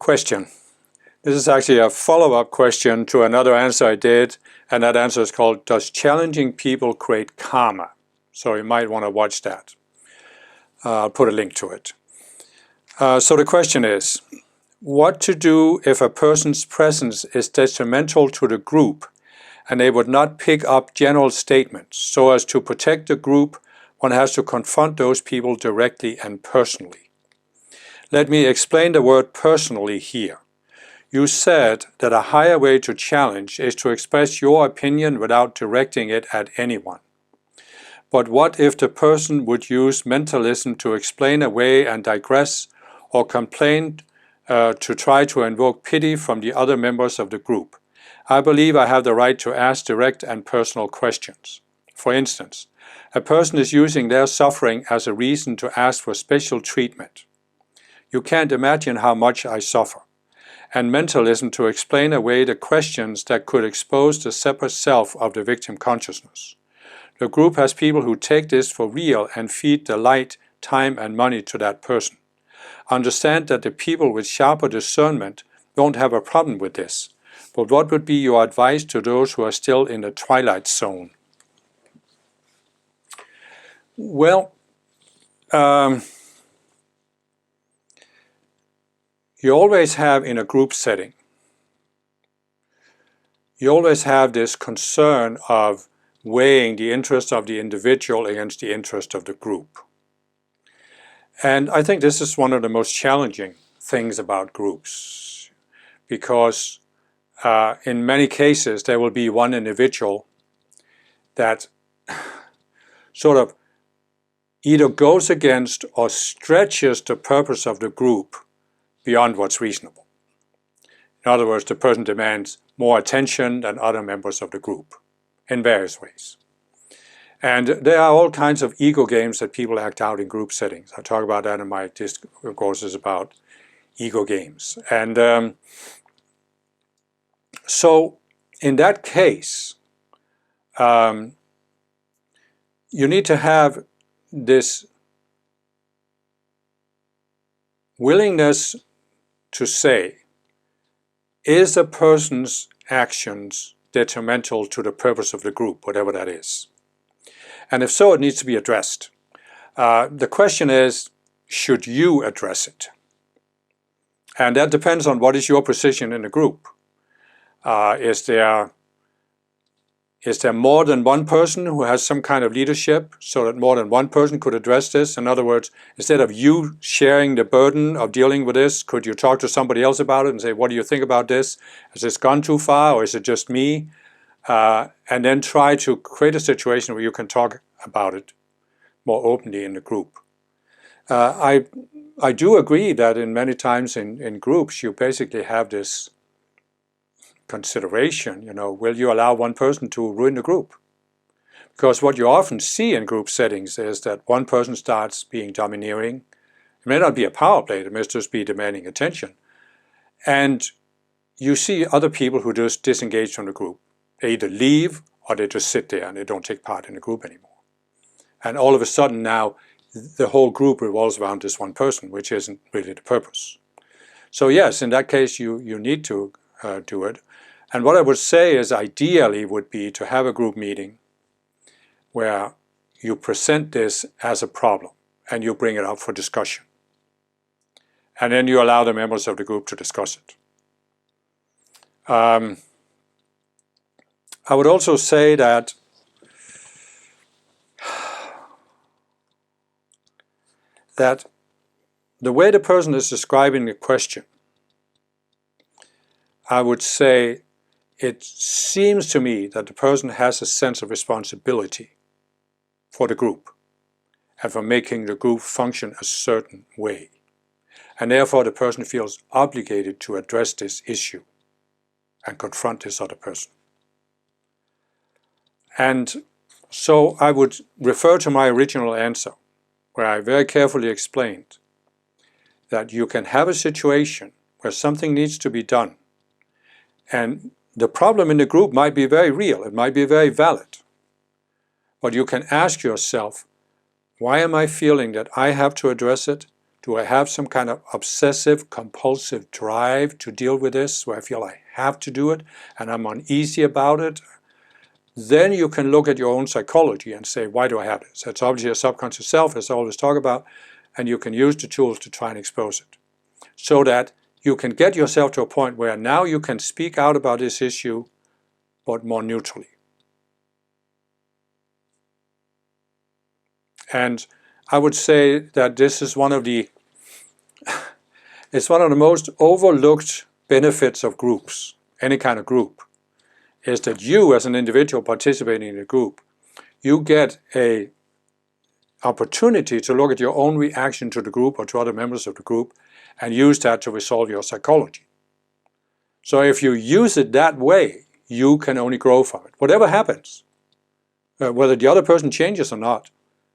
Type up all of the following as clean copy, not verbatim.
question. This is actually a follow-up question to another answer I did, and that answer is called, does challenging people create karma? So you might want to watch that. I'll put a link to it. So the question is, what to do if a person's presence is detrimental to the group and they would not pick up general statements? So as to protect the group, one has to confront those people directly and personally. Let me explain the word personally here. You said that a higher way to challenge is to express your opinion without directing it at anyone. But what if the person would use mentalism to explain away and digress, or complain to try to invoke pity from the other members of the group? I believe I have the right to ask direct and personal questions. For instance, a person is using their suffering as a reason to ask for special treatment. You can't imagine how much I suffer. And mentalism to explain away the questions that could expose the separate self of the victim consciousness. The group has people who take this for real and feed the light, time and money to that person. Understand that the people with sharper discernment don't have a problem with this. But what would be your advice to those who are still in the twilight zone? Well, you always have in a group setting, you always have this concern of weighing the interest of the individual against the interest of the group. And I think this is one of the most challenging things about groups, because in many cases there will be one individual that sort of either goes against or stretches the purpose of the group beyond what's reasonable. In other words, the person demands more attention than other members of the group in various ways. And there are all kinds of ego games that people act out in group settings. I talk about that in my courses about ego games. And so in that case, you need to have this willingness to say, is a person's actions detrimental to the purpose of the group, whatever that is? And if so, it needs to be addressed. The question is, should you address it? And that depends on what is your position in the group. Is there more than one person who has some kind of leadership so that more than one person could address this? In other words, instead of you sharing the burden of dealing with this, could you talk to somebody else about it and say, what do you think about this? Has this gone too far, or is it just me? And then try to create a situation where you can talk about it more openly in the group. I do agree that in many times in groups you basically have this consideration, will you allow one person to ruin the group? Because what you often see in group settings is that one person starts being domineering. It may not be a power play, it may just be demanding attention. And you see other people who just disengage from the group. They either leave or they just sit there and they don't take part in the group anymore. And all of a sudden now the whole group revolves around this one person, which isn't really the purpose. So yes, in that case you need to do it. And what I would say is ideally would be to have a group meeting where you present this as a problem and you bring it up for discussion. And then you allow the members of the group to discuss it. I would also say that the way the person is describing the question, I would say it seems to me that the person has a sense of responsibility for the group and for making the group function a certain way. And therefore the person feels obligated to address this issue and confront this other person. And so I would refer to my original answer, where I very carefully explained that you can have a situation where something needs to be done, and the problem in the group might be very real, it might be very valid. But you can ask yourself, why am I feeling that I have to address it? Do I have some kind of obsessive compulsive drive to deal with this, where I feel I have to do it and I'm uneasy about it? Then you can look at your own psychology and say, why do I have this? That's obviously a subconscious self, as I always talk about, and you can use the tools to try and expose it, so that you can get yourself to a point where now you can speak out about this issue, but more neutrally. And I would say that this is one of the it's one of the most overlooked benefits of groups, any kind of group, is that you as an individual participating in a group, you get a opportunity to look at your own reaction to the group or to other members of the group and use that to resolve your psychology. So if you use it that way, you can only grow from it. Whatever happens, whether the other person changes or not,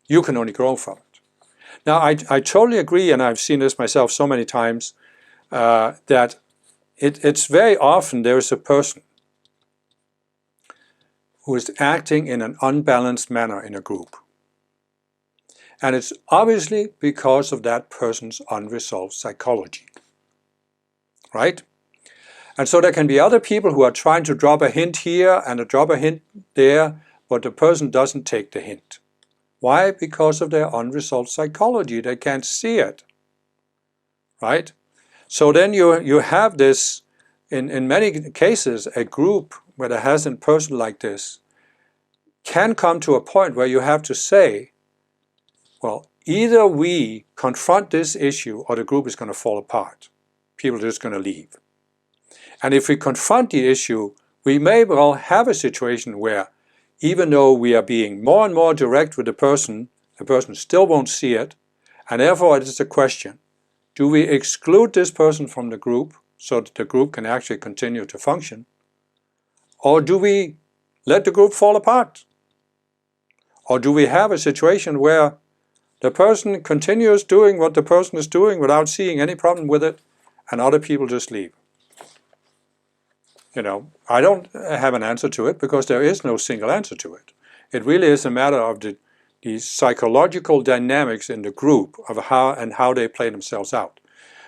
you can only grow from it. Now, I totally agree, and I've seen this myself so many times, that it's very often there is a person who is acting in an unbalanced manner in a group. And it's obviously because of that person's unresolved psychology, right? And so there can be other people who are trying to drop a hint here and drop a hint there, but the person doesn't take the hint. Why? Because of their unresolved psychology. They can't see it, right? So then you have this, in many cases, a group where there has a person like this can come to a point where you have to say, well, either we confront this issue or the group is going to fall apart. People are just going to leave. And if we confront the issue, we may well have a situation where even though we are being more and more direct with the person still won't see it, and therefore it is a question, do we exclude this person from the group so that the group can actually continue to function? Or do we let the group fall apart? Or do we have a situation where the person continues doing what the person is doing without seeing any problem with it, and other people just leave? You know, I don't have an answer to it because there is no single answer to it. It really is a matter of the psychological dynamics in the group of how they play themselves out.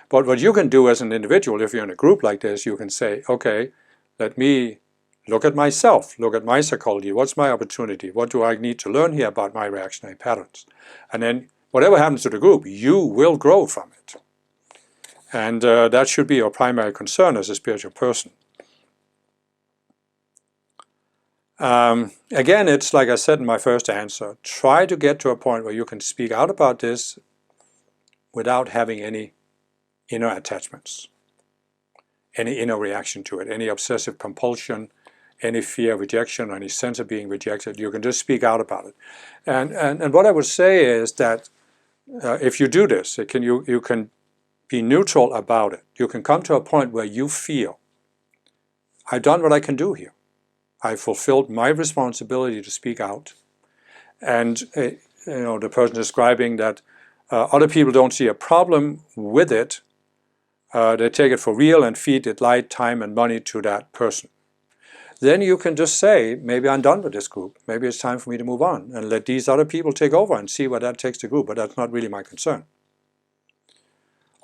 But what you can do as an individual, if you're in a group like this, you can say, okay, let me look at myself, look at my psychology, what's my opportunity, what do I need to learn here about my reactionary patterns? And then whatever happens to the group, you will grow from it. And that should be your primary concern as a spiritual person. Again, it's like I said in my first answer, try to get to a point where you can speak out about this without having any inner attachments, any inner reaction to it, any obsessive compulsion, any fear of rejection, or any sense of being rejected. You can just speak out about it. And what I would say is that if you do this, you can be neutral about it. You can come to a point where you feel, I've done what I can do here. I fulfilled my responsibility to speak out. And the person describing that other people don't see a problem with it, they take it for real and feed it light, time, and money to that person. Then you can just say, maybe I'm done with this group. Maybe it's time for me to move on and let these other people take over and see where that takes the group, but that's not really my concern.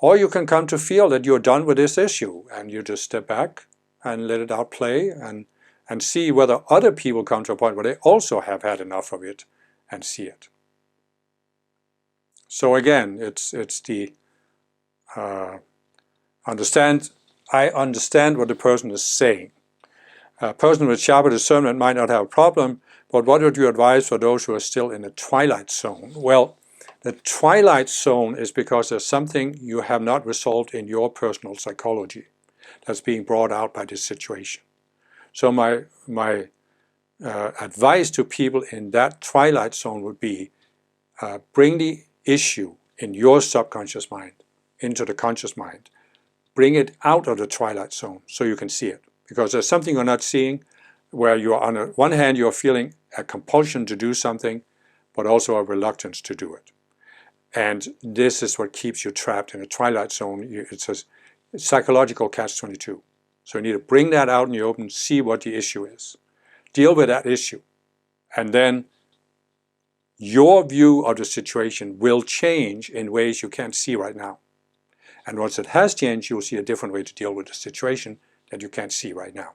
Or you can come to feel that you're done with this issue and you just step back and let it outplay and see whether other people come to a point where they also have had enough of it and see it. So again, it's the I understand what the person is saying. A person with sharper discernment might not have a problem, but what would you advise for those who are still in the twilight zone? Well, the twilight zone is because there's something you have not resolved in your personal psychology that's being brought out by this situation. So my advice to people in that twilight zone would be, bring the issue in your subconscious mind into the conscious mind. Bring it out of the twilight zone so you can see it. Because there's something you're not seeing where you are, on the one hand, you're feeling a compulsion to do something, but also a reluctance to do it. And this is what keeps you trapped in a twilight zone. It's a psychological catch-22. So you need to bring that out in the open, see what the issue is. Deal with that issue. And then your view of the situation will change in ways you can't see right now. And once it has changed, you'll see a different way to deal with the situation that you can't see right now.